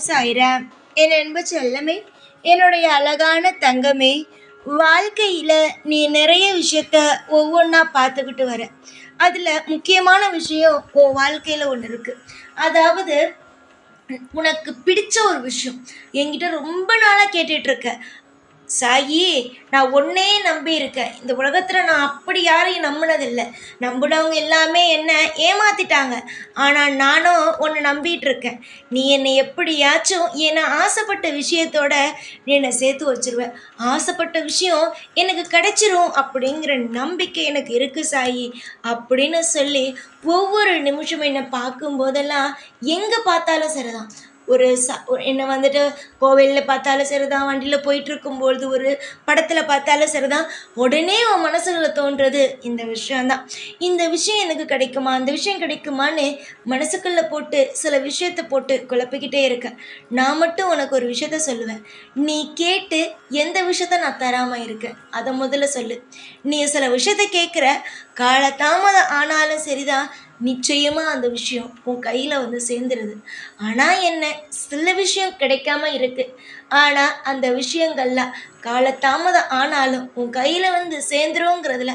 சாய்ராம். என் அன்பு செல்லமே, என்னுடைய அழகான தங்கமே, வாழ்க்கையில் நீ நிறைய விஷயத்த ஒவ்வொன்றா பார்த்துக்கிட்டு வர. அதில் முக்கியமான விஷயம் உன் வாழ்க்கையில் ஒன்று இருக்குது. அதாவது உனக்கு பிடிச்ச ஒரு விஷயம் என்கிட்ட ரொம்ப நாளாக கேட்டுட்ருக்க. சாயி, நான் ஒன்னே நம்பி இருக்கேன். இந்த உலகத்தில் நான் அப்படி யாரையும் நம்பினதில்லை. நம்பினவங்க எல்லாமே என்னை ஏமாத்திட்டாங்க. ஆனால் நானும் ஒன்று நம்பிட்டு இருக்கேன். நீ என்னை எப்படியாச்சும் என்னை ஆசைப்பட்ட விஷயத்தோட நீ என்னை சேர்த்து வச்சிருவேன். ஆசைப்பட்ட விஷயம் எனக்கு கிடைச்சிரும் அப்படிங்கிற நம்பிக்கை எனக்கு இருக்குது சாயி அப்படின்னு சொல்லி ஒவ்வொரு நிமிஷமும் என்னை பார்க்கும்போதெல்லாம் எங்கே பார்த்தாலும் சரிதான். என்னை வந்துட்டு கோவிலில் பார்த்தாலும் சரிதான், வண்டியில் போயிட்டு இருக்கும்பொழுது ஒரு படத்தில் பார்த்தாலும் சரிதான், உடனே உன் மனசுல தோன்றது இந்த விஷயந்தான். இந்த விஷயம் எனக்கு கிடைக்குமா, அந்த விஷயம் கிடைக்குமான்னு மனசுக்குள்ளே போட்டு சில விஷயத்தை போட்டு குழப்பிக்கிட்டே இருக்கேன். நான் மட்டும் உனக்கு ஒரு விஷயத்த சொல்லுவேன். நீ கேட்டு எந்த விஷயத்த நான் தராமல் இருக்கேன் அதை முதல்ல சொல்லு. நீ சில விஷயத்த கேட்குற, கால தாமதம் ஆனாலும் சரிதான், நிச்சயமாக அந்த விஷயம் உன் கையில் வந்து சேர்ந்துருது. ஆனால் என்ன, சில விஷயம் கிடைக்காம இருக்குது. ஆனால் அந்த விஷயங்கள்லாம் காலதாமதம் ஆனாலும் உன் கையில் வந்து சேர்ந்துருங்கிறதுல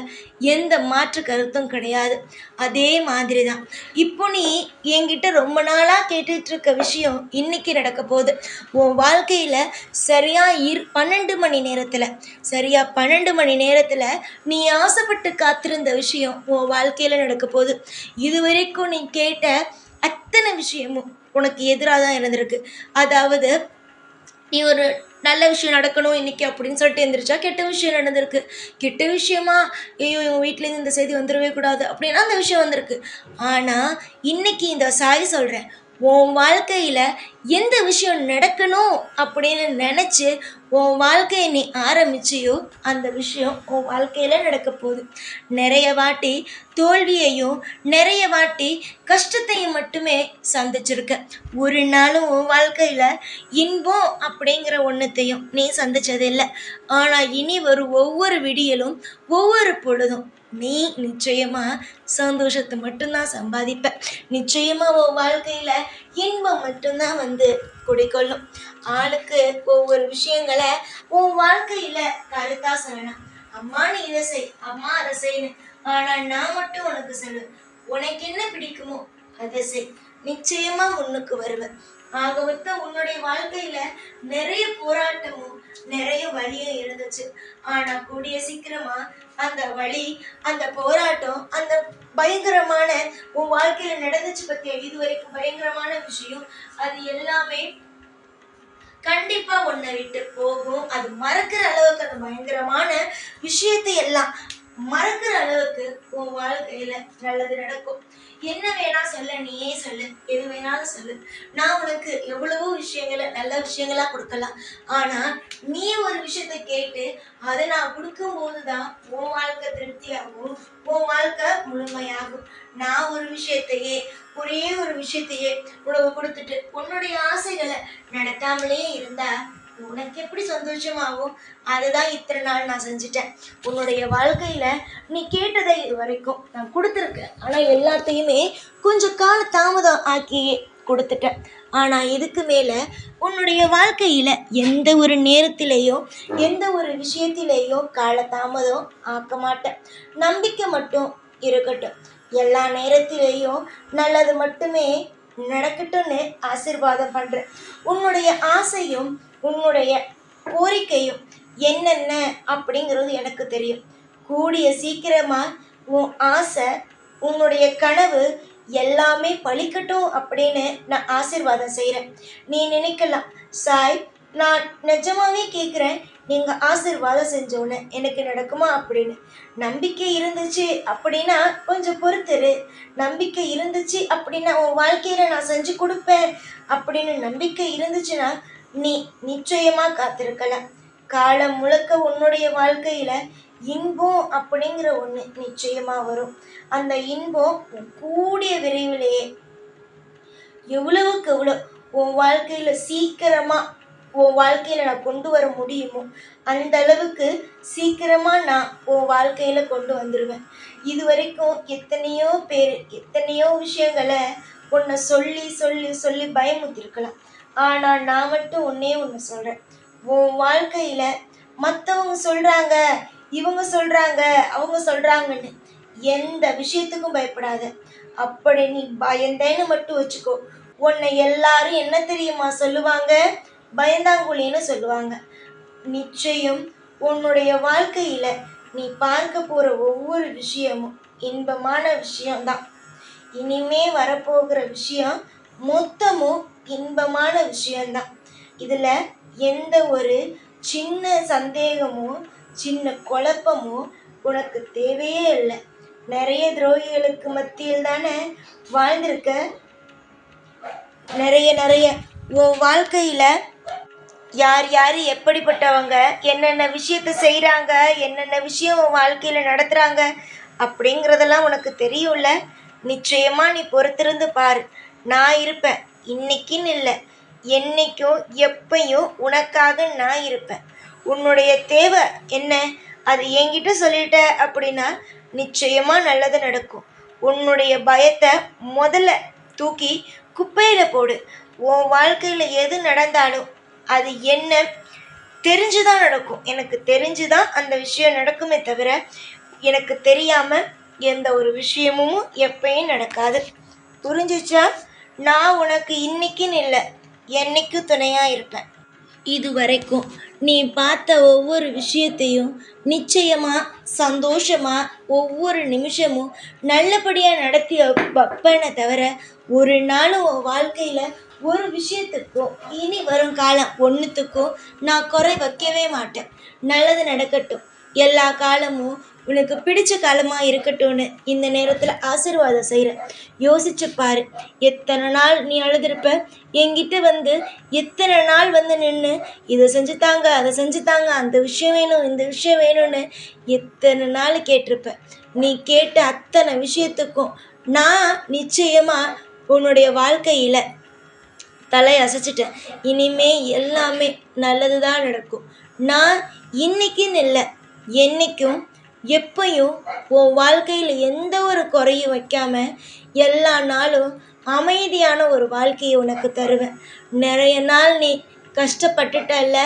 எந்த மாற்று கருத்தும் கிடையாது. அதே மாதிரி தான் இப்போ நீ என்கிட்ட ரொம்ப நாளாக கேட்டுட்ருக்க விஷயம் இன்றைக்கி நடக்க போகுது. உன் வாழ்க்கையில் சரியாக 12 மணி நேரத்தில் சரியாக 12 மணி நேரத்தில் நீ ஆசைப்பட்டு காத்திருந்த விஷயம் உன் வாழ்க்கையில் நடக்க போகுது. இது வரைக்கும் நீ கேட்ட அத்தனை விஷயமும் உனக்கு எதிராக தான் இருந்திருக்கு. அதாவது நீ ஒரு நல்ல விஷயம் நடக்கணும் இன்றைக்கி அப்படின்னு சொல்லிட்டு எழுந்திரிச்சா கெட்ட விஷயம் நடந்திருக்கு. கெட்ட விஷயமா, ஐயோ இவங்க வீட்டிலேருந்து இந்த செய்தி வந்துடவே கூடாது அப்படின்னா அந்த விஷயம் வந்திருக்கு. ஆனால் இன்றைக்கி இந்த சாய் சொல்கிறேன், உன் வாழ்க்கையில் எந்த விஷயம் நடக்கணும் அப்படின்னு நினச்சி உன் வாழ்க்கையை நீ ஆரம்பிச்சியோ அந்த விஷயம் உன் வாழ்க்கையில் நடக்க போகுது. நிறைய வாட்டி தோல்வியையும் நிறைய வாட்டி கஷ்டத்தையும் மட்டுமே சந்திச்சிருக்க. ஒரு நாளும் உன் வாழ்க்கையில் இன்பம் அப்படிங்கிற ஒன்றுத்தையும் நீ சந்திச்சதில்லை. ஆனால் இனி வரும் ஒவ்வொரு விடியலும் ஒவ்வொரு பொழுதும் நீ நிச்சயமாக சந்தோஷத்தை மட்டும்தான் சம்பாதிப்ப. நிச்சயமாக உன் வாழ்க்கையில் இன்பம் மட்டும்தான் வந்து குடிக்கொள்ளும். ஆளுக்கு ஒவ்வொரு விஷயங்களை உன் வாழ்க்கையில் கருத்தா சொல்லலாம். அம்மா நீ இதை செய், அம்மா அதை செய்யணும். ஆனால் நான் மட்டும் உனக்கு சொல்லுவேன், உனக்கு என்ன பிடிக்குமோ அதை செய், நிச்சயமாக முன்னுக்கு வருவேன். ஆக மொத்தம் உன்னுடைய வாழ்க்கையில நிறைய போராட்டமும் நிறைய வலியும் இருந்துச்சு. ஆனா கூடிய சீக்கிரமா அந்த வலி, அந்த போராட்டம், அந்த பயங்கரமான உன் வாழ்க்கையில நடந்துச்சு பத்தியா இது வரைக்கும் பயங்கரமான விஷயம், அது எல்லாமே கண்டிப்பா உன்னை விட்டு போகும். அது மறக்கிற அளவுக்கு அந்த பயங்கரமான விஷயத்தை எல்லாம் மறக்கிற அளவுக்கு உன் வாழ்க்கையில நல்லது நடக்கும். என்ன வேணா சொல்ல, நீயே சொல்லு, எது வேணாலும் சொல்லு. நான் உனக்கு எவ்வளவோ விஷயங்களை நல்ல விஷயங்களா கொடுக்கலாம். ஆனா நீ ஒரு விஷயத்த கேட்டு அதை நான் கொடுக்கும் போதுதான் உன் வாழ்க்கை திருப்தியாகும், உன் வாழ்க்கை முழுமையாகும். நான் ஒரு விஷயத்தையே, ஒரே ஒரு விஷயத்தையே உனக்கு கொடுத்துட்டு உன்னுடைய ஆசைகளை நடத்தாமலே இருந்தா உனக்கு எப்படி சந்தோஷமாகும்? அதுதான் இத்தனை நாள் நான் செஞ்சுட்டேன். உன்னுடைய வாழ்க்கையில் நீ கேட்டதை இது வரைக்கும் நான் கொடுத்துருக்கேன். ஆனால் எல்லாத்தையுமே கொஞ்சம் கால தாமதம் ஆக்கி கொடுத்துட்டேன். ஆனால் இதுக்கு மேலே உன்னுடைய வாழ்க்கையில் எந்த ஒரு நேரத்திலேயோ எந்த ஒரு விஷயத்திலேயோ கால தாமதம் ஆக்க மாட்டேன். நம்பிக்கை மட்டும் இருக்கட்டும். எல்லா நேரத்திலேயும் நல்லது மட்டுமே நடக்கட்டும்னு ஆசீர்வாதம் பண்ணுறேன். உன்னுடைய ஆசையும் உன்னுடைய கோரிக்கையும் என்னென்ன அப்படிங்கிறது எனக்கு தெரியும். கூடிய சீக்கிரமாக உன் ஆசை, உன்னுடைய கனவு எல்லாமே பழிக்கட்டும் அப்படின்னு நான் ஆசீர்வாதம் செய்கிறேன். நீ நினைக்கலாம், சாய் நான் நிஜமாவே கேட்குறேன், நீங்கள் ஆசீர்வாதம் செஞ்சோன்னு எனக்கு நடக்குமா அப்படின்னு. நம்பிக்கை இருந்துச்சு அப்படின்னா கொஞ்சம் பொறுத்துரு. நம்பிக்கை இருந்துச்சு அப்படின்னா உன் வாழ்க்கையில் நான் செஞ்சு கொடுப்பேன் அப்படின்னு நம்பிக்கை இருந்துச்சுன்னா நீ நிச்சயமாக காத்திருக்கலாம். காலம் முழுக்க உன்னுடைய வாழ்க்கையில் இன்பம் அப்படிங்கிற ஒன்று நிச்சயமாக வரும். அந்த இன்பம் கூடிய விரைவிலேயே எவ்வளவுக்கு எவ்வளோ உன் வாழ்க்கையில் சீக்கிரமாக உன் வாழ்க்கையில் நான் கொண்டு வர முடியுமோ அந்த அளவுக்கு சீக்கிரமாக நான் உன் வாழ்க்கையில் கொண்டு வந்துடுவேன். இது வரைக்கும் எத்தனையோ பேர் எத்தனையோ விஷயங்களை உன்னை சொல்லி சொல்லி சொல்லி பயமுத்திருக்கலாம். ஆனால் நான் மட்டும் ஒன்னே ஒன்று சொல்கிறேன். உன் வாழ்க்கையில் மற்றவங்க சொல்கிறாங்க, இவங்க சொல்கிறாங்க, அவங்க சொல்கிறாங்கன்னு எந்த விஷயத்துக்கும் பயப்படாத. அப்படி நீ பயந்தேன்னு மட்டும் வச்சுக்கோ, உன்னை எல்லாரும் என்ன தெரியுமா சொல்லுவாங்க? பயந்தாங்குழின்னு சொல்லுவாங்க. நிச்சயம் உன்னுடைய வாழ்க்கையில் நீ பார்க்க போகிற ஒவ்வொரு விஷயமும் இன்பமான விஷயம்தான். இனிமே வரப்போகிற விஷயம் மொத்தமும் இன்பமான விஷயம்தான். இதில் எந்த ஒரு சின்ன சந்தேகமோ சின்ன குழப்பமோ உனக்கு தேவையே இல்லை. நிறைய துரோகிகளுக்கு மத்தியில் தானே வாழ்ந்திருக்க. நிறைய உன் வாழ்க்கையில் யார் யார் எப்படிப்பட்டவங்க, என்னென்ன விஷயத்த செய்கிறாங்க, என்னென்ன விஷயம் உன் வாழ்க்கையில் நடத்துகிறாங்க அப்படிங்கிறதெல்லாம் உனக்கு தெரியும்ல. நிச்சயமாக நீ பொறுத்திருந்து பாரு. நான் இருப்பேன். இன்னைக்குன்னு இல்லை, என்னைக்கும் எப்பையும் உனக்காக நான் இருப்பேன். உன்னுடைய தேவை என்ன அது என்கிட்ட சொல்லிட்ட அப்படின்னா நிச்சயமாக நல்லது நடக்கும். உன்னுடைய பயத்தை முதல்ல தூக்கி குப்பையில் போடு. உன் வாழ்க்கையில் எது நடந்தாலும் அது என்ன தெரிஞ்சுதான் நடக்கும். எனக்கு தெரிஞ்சுதான் அந்த விஷயம் நடக்குமே தவிர எனக்கு தெரியாமல் எந்த ஒரு விஷயமும் எப்பயும் நடக்காது. புரிஞ்சிச்சா? நான் உனக்கு இன்னைக்குன்னு இல்லை, என்னைக்கும் துணையாக இருப்பேன். இது வரைக்கும் நீ பார்த்த ஒவ்வொரு விஷயத்தையும் நிச்சயமாக சந்தோஷமாக ஒவ்வொரு நிமிஷமும் நல்லபடியாக நடத்தி வைப்பேனே தவிர ஒரு நாளும் உன் வாழ்க்கையில் ஒரு விஷயத்துக்கும் இனி வரும் காலம் ஒன்றுத்துக்கும் நான் குறை வைக்கவே மாட்டேன். நல்லது நடக்கட்டும். எல்லா காலமும் உனக்கு பிடிச்ச காலமாக இருக்கட்டும்னு இந்த நேரத்தில் ஆசீர்வாதம் செய்கிறேன். யோசிச்சு பாரு. எத்தனை நாள் நீ அழுதுருப்ப. என்கிட்ட வந்து எத்தனை நாள் வந்து நின்று இதை செஞ்சுத்தாங்க, அதை செஞ்சுத்தாங்க, அந்த விஷயம் வேணும், இந்த விஷயம் வேணும்னு எத்தனை நாள் கேட்டிருப்ப. நீ கேட்ட அத்தனை விஷயத்துக்கும் நான் நிச்சயமாக உன்னுடைய வாழ்க்கையில் தலை அசைச்சிட்டேன். இனிமே எல்லாமே நல்லது தான் நடக்கும். நான் இன்னைக்குன்னு இல்லை, என்னைக்கும் எப்பையும் உன் வாழ்க்கையில் எந்த ஒரு குறையும் வைக்காம எல்லா நாளும் அமைதியான ஒரு வாழ்க்கையை உனக்கு தருவேன். நிறைய நாள் நீ கஷ்டப்பட்டுட்டல்ல,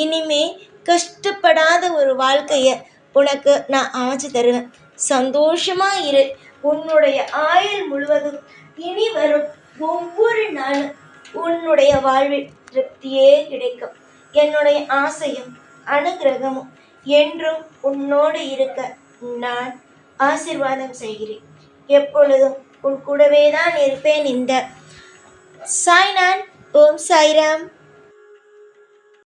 இனிமே கஷ்டப்படாத ஒரு வாழ்க்கையை உனக்கு நான் அமைச்சு தருவேன். சந்தோஷமாக இரு. உன்னுடைய ஆயுள் முழுவதும் இனி வரும் ஒவ்வொரு நாளும் உன்னுடைய வாழ்வில் திருப்தியே கிடைக்கும். என்னுடைய ஆசையும் அனுகிரகமும் என்றும் உன்னோடு இருக்க நான் ஆசீர்வாதம் செய்கிறேன். எப்பொழுதும் உன் கூடவே தான் இருப்பேன். இந்த சாய்நாத். ஓம் சாய்ராம்.